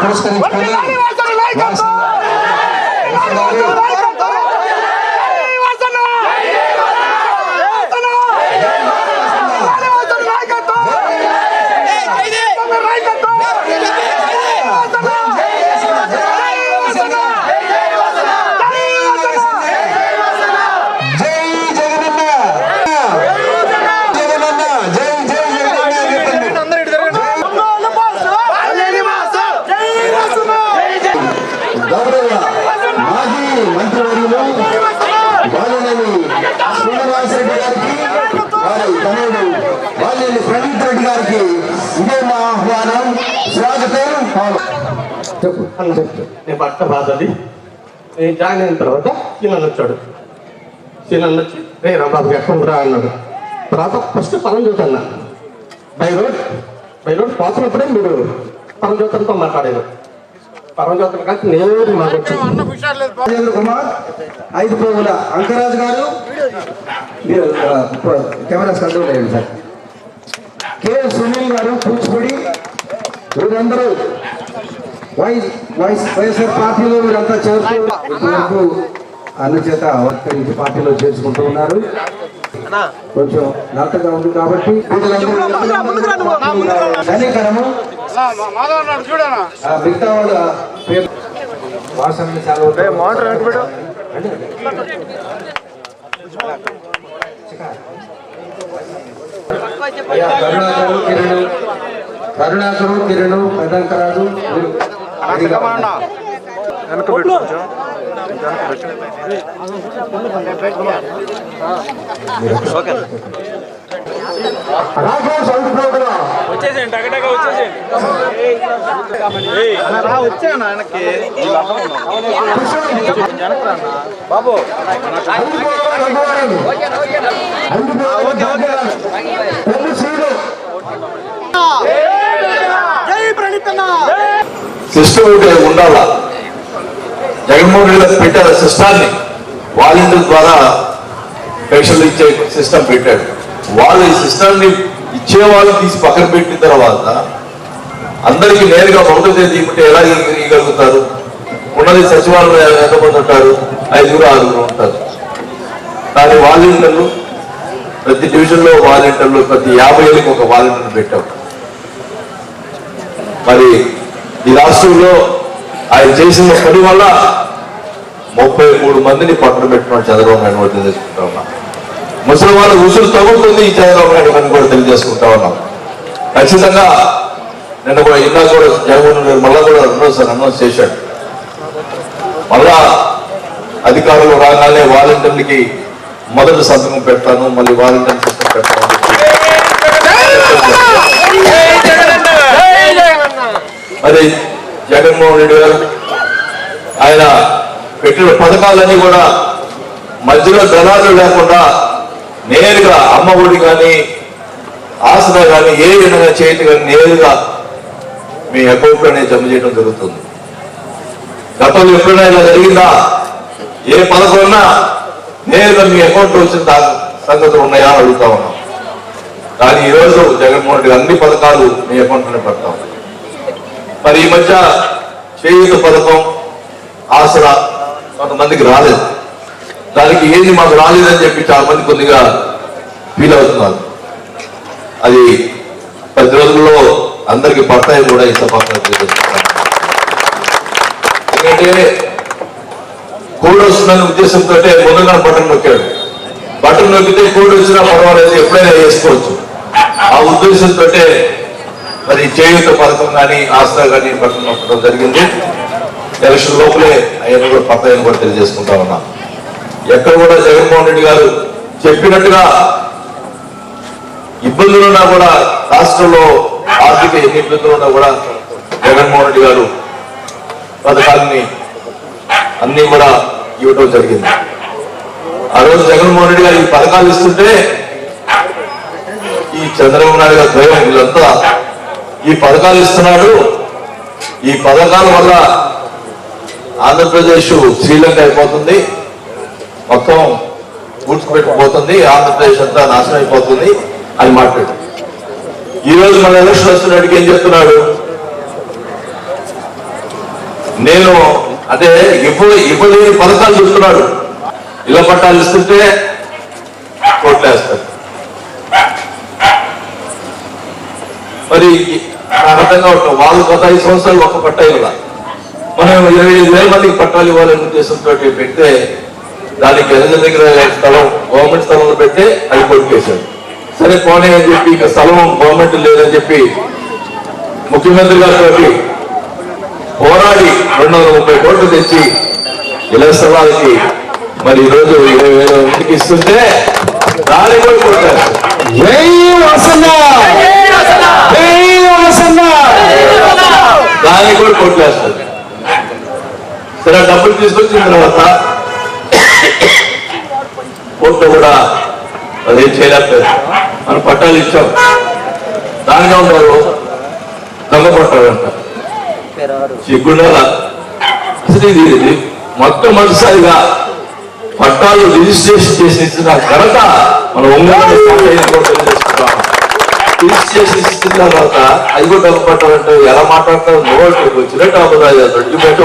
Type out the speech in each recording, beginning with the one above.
పురస్కరించుకొని మంత్రివర్యులు బాలినేని శ్రీనివాసరెడ్డి గారికి వారి తనయుడు బాలినేని ప్రదీప్ రెడ్డి గారికి ఇదే మా ఆహ్వానం, స్వాగతం. చెప్పు నేను పట్ట బాధది. నేను జాయిన్ అయిన తర్వాత సీనన్న వచ్చాడు. సీనన్న వచ్చి రే రాంబాబు ఎక్కడ రా అన్నాడు. తర్వాత ఫస్ట్ పరంజ్యోతి అన్న బై రోడ్ పోతున్నప్పుడే మీరు పరంజ్యోతితో మాట్లాడారు. పరంజ్యోతి కలిసి నేరు మాకు రాజేంద్ర కుమార్, 5 పోగుల అంకరాజు గారు, కెమెరా కంట్రోల్ అయ్యండి సార్. కె సునీల్ గారు కూచిపూడి, వీరందరూ వైఎస్ఆర్ పార్టీలో వీరంతా చేరుతూ వరకు అన్నచేత ఇంటి పార్టీలో చేర్చుకుంటూ ఉన్నారు. కొంచెం నాటగా ఉంది కాబట్టి ధన్యకరము. మిగతా వాళ్ళ పేరు వాసన కరుణాకరు కిరణ్ పెద్దంకరాజు వచ్చేసేయండి, టగటగా వచ్చేసేయండి. వచ్చాను ఆయనకి బాబు. సిస్టమ్ ఉండాలా. జగన్మోహన్ రెడ్డి గారు పెట్టారు సిస్టాన్ని, వాలంటీర్ ద్వారా పెన్షన్లు ఇచ్చే సిస్టమ్ పెట్టాడు. వాళ్ళు ఈ సిస్టాన్ని ఇచ్చేవాళ్ళు తీసి పక్కన పెట్టిన తర్వాత అందరికీ నేరుగా మొదటి తేదీ ఇవ్వమంటే ఎలా ఇవ్వగలుగుతారు? ఉన్నది సచివాలయం ఎంతమంది ఉంటారు? 5-6 ఉంటారు. కానీ వాలంటీర్లు ప్రతి డివిజన్లో వాలంటీర్లు, ప్రతి 50 ఏళ్ళకి ఒక వాలంటీర్లు పెట్టాం. మరి ఈ రాష్ట్రంలో ఆయన చేసిన పని వల్ల 33 మందిని పట్టణ పెట్టిన చంద్రబాబు నాయుడు కూడా తెలియజేసుకుంటా ఉన్నాం. ముసలి వాళ్ళ ఉసురు తగులుతుంది ఈ చంద్రబాబు నాయుడు అని కూడా తెలియజేసుకుంటా ఉన్నాం. ఖచ్చితంగా నిన్న కూడా ఇలా కూడా జగన్మోహన్ గారు మళ్ళా కూడా రెండోసారి అనౌన్స్ చేశాడు. మళ్ళా అధికారులు రాగానే వాలంటీర్లకి మొదటి సంతకం పెడతాను, మళ్ళీ వాలంటీర్ సిస్టమ్ పెడతాను. మరి జగన్మోహన్ రెడ్డి గారు ఆయన పెట్టిన పథకాలన్నీ కూడా మధ్యలో దళాలు లేకుండా నేరుగా అమ్మ ఒడి కానీ ఆసరా కానీ ఏ విధంగా చేయటం కానీ నేరుగా మీ అకౌంట్లోనే జమ చేయడం జరుగుతుంది. గతంలో ఎప్పుడైనా ఇలా జరిగిందా? ఏ పథకం ఉన్నా నేరుగా మీ అకౌంట్లో వచ్చిన సంగతులు ఉన్నాయా అడుగుతా ఉన్నాం. కానీ ఈరోజు జగన్మోహన్ రెడ్డి అన్ని పథకాలు మీ అకౌంట్లోనే పెడతాం. మరి ఈ మధ్య చేయూత పథకం, ఆసరా కొంతమందికి రాలేదు. దానికి ఏంది మాకు రాలేదని చెప్పి చాలా మంది కొద్దిగా ఫీల్ అవుతున్నారు. అది 10 రోజుల్లో అందరికి పడతాయి కూడా ఈ సభాగా తెలియజేస్తున్నాను. ఎందుకంటే కోడ్ వస్తుందనే ఉద్దేశంతో ముందుగా బటన్ నొక్కాడు. బటన్ నొక్కితే కోడ్ వచ్చినా పర్వాలేదు, ఎప్పుడైనా వేసుకోవచ్చు. ఆ ఉద్దేశంతో మరి చేయూత పథకం కానీ ఆసరా కానీ బటన్ నొక్కడం జరిగింది. ఎలక్షన్ లోపలే ఆయన కూడా పడతాయని కూడా తెలియజేసుకుంటా ఉన్నాం. ఎక్కడ కూడా జగన్మోహన్ రెడ్డి గారు చెప్పినట్టుగా ఇబ్బందులున్నా కూడా, రాష్ట్రంలో ఆర్థిక ఎన్ని ఇబ్బందులు ఉన్నా కూడా జగన్మోహన్ రెడ్డి గారు పథకాలని అన్ని కూడా ఇవ్వడం జరిగింది. ఆ రోజు జగన్మోహన్ రెడ్డి గారు ఈ పథకాలు ఇస్తుంటే ఈ చంద్రబాబు నాయుడు గారు భయం, వీళ్ళంతా ఈ పథకాలు ఇస్తున్నాడు, ఈ పథకాల వల్ల ఆంధ్రప్రదేశ్ శ్రీలంక అయిపోతుంది, మొత్తం పూడ్చిపెట్టుకుపోతుంది, ఆంధ్రప్రదేశ్ అంతా నాశనం అయిపోతుంది అని మాట్లాడు. ఈ రోజు మన ఎలక్షన్ వస్తున్నట్టుగా ఏం చెప్తున్నాడు? నేను అంటే ఇవ్వలేని పథకాలు చూస్తున్నాడు. ఇళ్ల పట్టాలు ఇస్తుంటే కోట్లేస్తారు. మరి నాకు అర్థంగా ఉంటాం, వాళ్ళు గత 5 సంవత్సరాలు ఒక్క పట్టా ఇవ్వాల, మనం 25,000 మందికి పట్టాలు ఇవ్వాలనే ఉద్దేశంతో పెడితే దానికి ఎనజ దగ్గర స్థలం గవర్నమెంట్ స్థలంలో పెడితే అది కొట్టుకేశాడు. సరే పోనీ అని చెప్పి ఇక స్థలం గవర్నమెంట్ లేదని చెప్పి ముఖ్యమంత్రి గారితో పోరాడి 230 కోట్లు తెచ్చి ఇళ్ల స్థలాలకి మరి ఈరోజు 20,000 మందికి ఇస్తుంటే దాన్ని కూడా కొట్టారు. దాన్ని కూడా కొట్లేస్తారు. సరే డబ్బులు తీసుకొచ్చిన తర్వాత కోర్టులో కూడా అదేం చేయలేకపోయారు. మనం పట్టాలు ఇచ్చాం, దానిగా ఉన్నారు దొంగ పట్టాలు అంట. సిగ్గుండాల అసలు ఇది మొట్టమొదటిసారిగా పట్టాలు రిజిస్ట్రేషన్ చేసి ఇచ్చిన ఘనత మన ఒంగోలు రిజిస్ట్రేషన్ ఇచ్చిన తర్వాత అది కూడా డబ్బు పట్టాలంటే ఎలా మాట్లాడతారు, నోటు వచ్చినట్టు అబద్ధాలు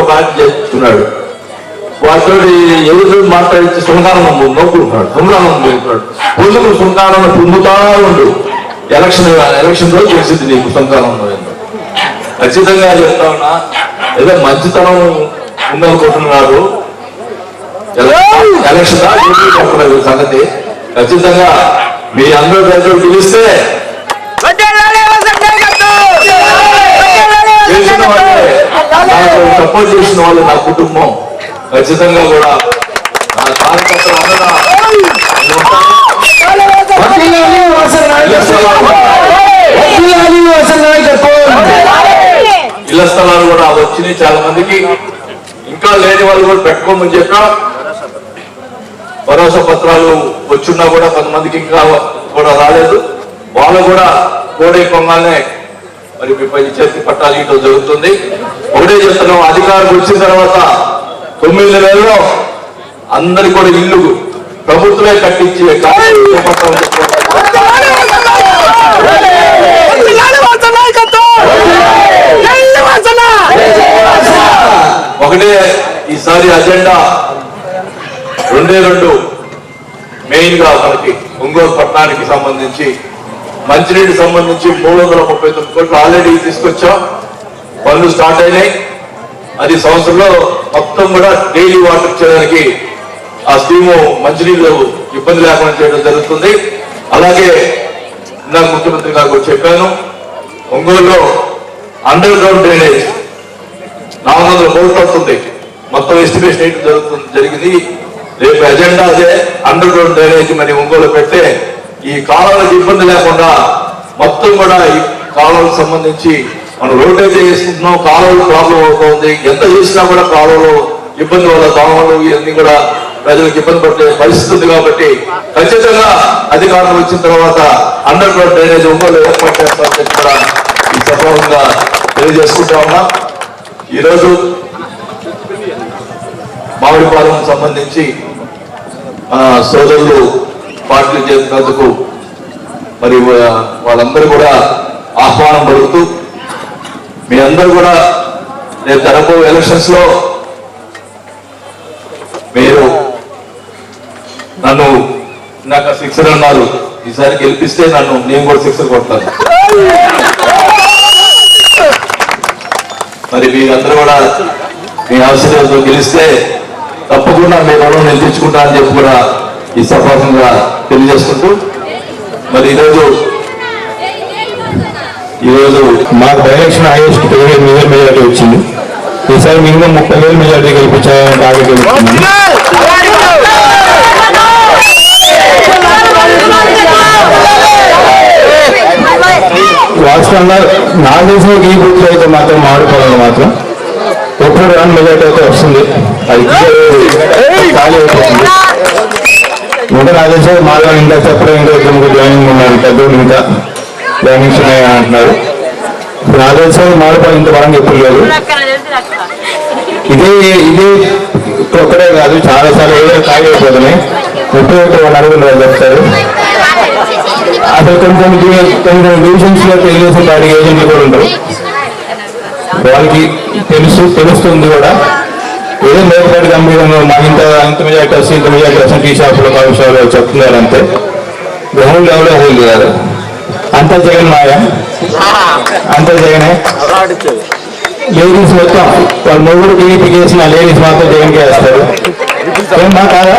ఒక ఆయన చేస్తున్నాడు. వాటితో ఎవరు మాట్లాడించి సుంకానం నవ్వుకుంటున్నాడు, సుంకానం నవ్వుకుంటున్నాడు. పొందుకు సుంకానం పొందుతా ఉండు. ఎలక్షన్ రోజు తెలిసింది నీకు సుంకానం ఖచ్చితంగా చెప్తా ఉన్నా. ఏదో మంచితనం ఉందనుకుంటున్నారు, ఎలక్షన్ సంగతి ఖచ్చితంగా మీ అందరూ ప్రజలు పిలిస్తే చేసిన వాళ్ళే, నాకు సపోర్ట్ చేసిన వాళ్ళు నా కుటుంబం ఖచ్చితంగా కూడా నా కార్యకర్తలు ఇళ్ల స్థలాలు కూడా వచ్చినాయి చాలా మందికి. ఇంకా లేని వాళ్ళు కూడా పెట్టుకోమని చెప్పా. భరోసా పత్రాలు వచ్చున్నా కూడా కొంతమందికి ఇంకా కూడా రాలేదు. వాళ్ళు కూడా కోడే పొంగాలనే మరి మీ పై చేతి పట్టాలు ఇవ్వడం జరుగుతుంది. ఒకటే చెప్తున్నాం, అధికారులు వచ్చిన తర్వాత 9 నెలల్లో అందరికి కూడా ఇల్లు ప్రభుత్వమే కట్టించి ఒకటే ఈసారి అజెండా 2 మెయిన్ గా మనకి ఒంగోలు పట్టణానికి సంబంధించి మంచినీటికి సంబంధించి 339 కోట్లు ఆల్రెడీ తీసుకొచ్చాం. పనులు స్టార్ట్ అయినాయి. అది సంవత్సరంలో మొత్తం కూడా డైలీ వాటర్ చేయడానికి ఆ స్కీము మంచినీళ్ళు ఇబ్బంది లేకుండా చేయడం జరుగుతుంది. అలాగే ఇందాక ముఖ్యమంత్రి గారికి చెప్పాను, ఒంగోలులో అండర్ గ్రౌండ్ డ్రైనేజ్ 400 కోట్లు అవుతుంది. మొత్తం ఎస్టిమేషన్ జరిగింది. రేపు ఎజెండా అదే, అండర్ గ్రౌండ్ డ్రైనేజ్ మరి ఒంగోలు పెడితే ఈ కాలువలకు ఇబ్బంది లేకుండా మొత్తం కూడా ఈ కాలువలకు సంబంధించి మనం రోడ్ అయితే చేసుకుంటున్నాం, కాలువలు ప్రాబ్లం అవుతుంది. ఎంత చేసినా కూడా కాలువలు ఇబ్బంది వల్ల దోమలు ఇవన్నీ కూడా ప్రజలకు ఇబ్బంది పడే పరిస్థితి ఉంది. కాబట్టి ఖచ్చితంగా అధికారులు వచ్చిన తర్వాత అండర్ గ్రౌండ్ డ్రైనేజ్ ఒంగోలు ఏర్పాటు చేస్తామని చెప్పి కూడా ఈ సభాముగా తెలియజేసుకుంటా ఉన్నా. ఈరోజు మామిడిపాలెం సంబంధించి సోదరులు పార్టీలు చేసినందుకు మరి వాళ్ళందరూ కూడా ఆహ్వానం పలుకుతూ మీ అందరూ కూడా రేపు జరగబో ఎలక్షన్స్ లో మీరు నన్ను నాకు 6 అన్నారు, ఈసారి గెలిపిస్తే నేను కూడా 6 కొడతాను. మరి మీరందరూ కూడా మీ ఆశీర్వాదంతో గెలిస్తే తప్పకుండా మీ రుణం నేను తెచ్చుకుంటా అని చెప్పి కూడా ఈ సభాముగా తెలియజేసుకుంటూ మరి ఈరోజు మాకు డైరెక్షన్ హైయెస్ట్ 15,000 మెజార్టీ వచ్చింది. ఈసారి మినిమం 30,000 మెజార్టీ గెలిపించాలని టార్గెట్ వాస్తవంగా నాకు తెలిసిన ఈ బూత్ అయితే మాత్రం మామిడిపాలెంలో మాత్రం ఎప్పుడు రాని మెజార్టీ అయితే వస్తుంది. అది ఖాళీ అయిపోతుంది. ఇంకా నాకు తెలిసిన మాలో ఇంకా సెపరేట్ ఇంకా 2 జాయినింగ్ ఉన్నారు, పెద్దోళ్ళు ఇంకా జాయినింగ్స్ ఉన్నాయని అంటున్నారు. నాకు తెలిసిన మామిడిపాలెం ఇంత బలంగా ఎప్పుడు లేదు. ఇదే ఒక్కడే కాదు, చాలా సార్లు ఏదో ఖాళీ అయిపోతున్నాయి. ఎప్పుడు వాళ్ళు అడుగులు వాళ్ళు చెప్తారు. అసలు కొన్ని డివిజన్స్ లో తెలుగుదేశం పార్టీ ఏజెంట్లు కూడా ఉంటారు. వాళ్ళకి తెలుస్తుంది కూడా. ఏదో మేకపాటి గంభీరంగా మా ఇంత మెజార్టీ వస్తుంది, ఇంత మెజార్టీ వస్తుంది, టీ షాపులో కాఫీ షాపులో చెప్తున్నారు అంతే. గ్రౌండ్ లెవెల్లో హోల్డ్ గారు అంతా జగన్ మాయ, అంతా జగనే. లేడీస్ మొత్తం వాళ్ళ మొగుడు టీడీపీకి వేసిన లేడీస్ మాత్రం జగన్కి వేస్తారు. ఏం మా కాదా?